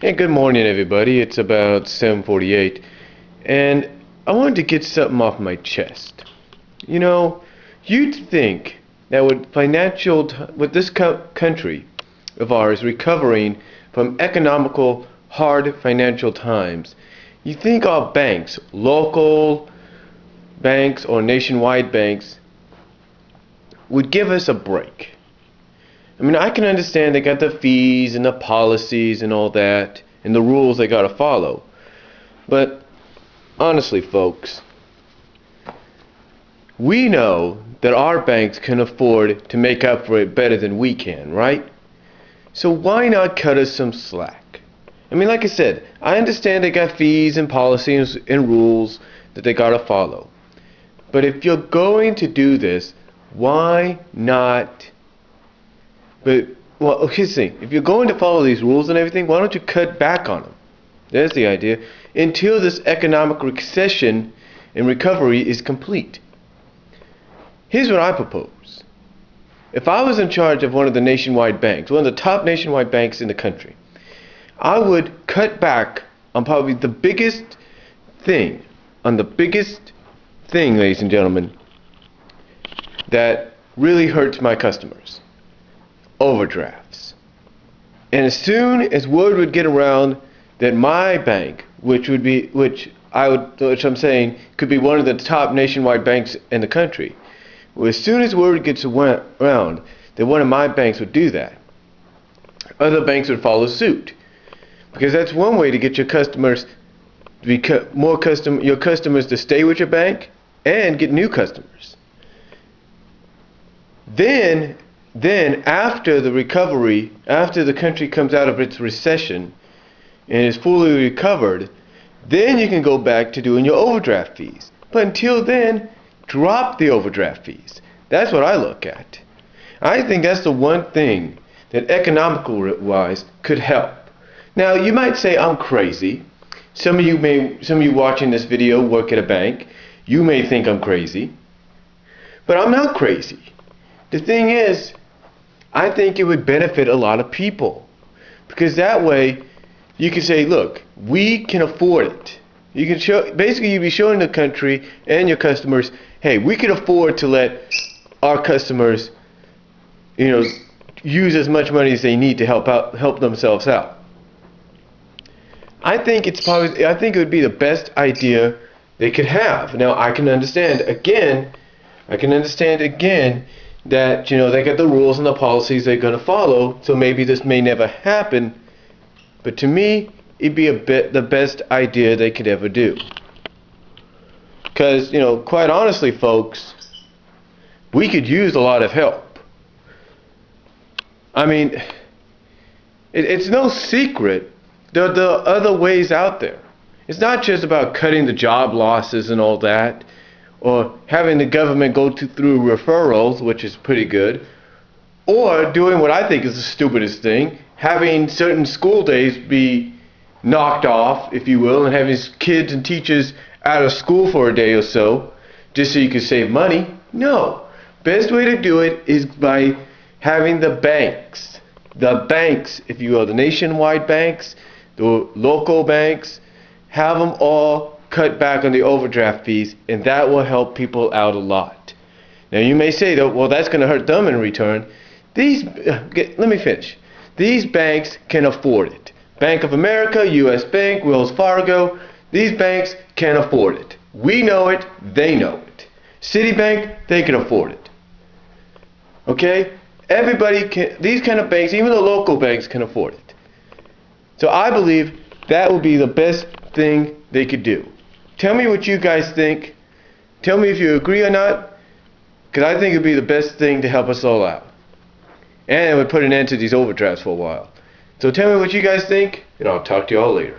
Hey, good morning, everybody. It's about 7:48, and I wanted to get something off my chest. You know, you'd think that with this country of ours recovering from economical, hard financial times, you think our banks, local banks or nationwide banks, would give us a break. I mean, I can understand they got the fees and the policies and all that, and the rules they gotta follow. But honestly, folks, we know that our banks can afford to make up for it better than we can, right? So why not cut us some slack? I mean, like I said, I understand they got fees and policies and rules that they gotta follow. But if you're going to do this, why not? Well, here's the thing. If you're going to follow these rules and everything, why don't you cut back on them? There's the idea. Until this economic recession and recovery is complete. Here's what I propose. If I was in charge of one of the nationwide banks, one of the top nationwide banks in the country, I would cut back on probably the biggest thing, ladies and gentlemen, that really hurts my customers. Overdrafts. And as soon as word would get around that my bank, which I'm saying could be one of the top nationwide banks in the country, well, as soon as word gets around that one of my banks would do that, other banks would follow suit, because that's one way to get your customers to stay with your bank and get new customers. Then after the recovery, after the country comes out of its recession and is fully recovered, then you can go back to doing your overdraft fees. But until then, drop the overdraft fees. That's what I look at. I think that's the one thing that economical-wise could help. Now, you might say I'm crazy. Some of you watching this video work at a bank. You may think I'm crazy. But I'm not crazy. The thing is, I think it would benefit a lot of people, because that way you can say, look, we can afford it. You can basically you'd be showing the country and your customers, hey, we can afford to let our customers, use as much money as they need to help themselves out. I think it would be the best idea they could have. Now, I can understand again that they got the rules and the policies they're going to follow, so maybe this may never happen, but to me it'd be the best idea they could ever do, because quite honestly, folks, we could use a lot of help. I mean, it's no secret there are other ways out there. It's not just about cutting the job losses and all that, or having the government go through referrals, which is pretty good, or doing what I think is the stupidest thing, having certain school days be knocked off, if you will, and having kids and teachers out of school for a day or so, just so you can save money. No. Best way to do it is by having the banks, if you will, the nationwide banks, the local banks, have them all cut back on the overdraft fees, and that will help people out a lot. Now, you may say, though, well, that's going to hurt them in return. Let me finish. These banks can afford it. Bank of America, U.S. Bank, Wells Fargo, these banks can afford it. We know it, they know it. Citibank, they can afford it. Okay? Everybody can, these kind of banks, even the local banks, can afford it. So I believe that would be the best thing they could do. Tell me what you guys think. Tell me if you agree or not, because I think it would be the best thing to help us all out. And it would put an end to these overdrafts for a while. So tell me what you guys think, and I'll talk to you all later.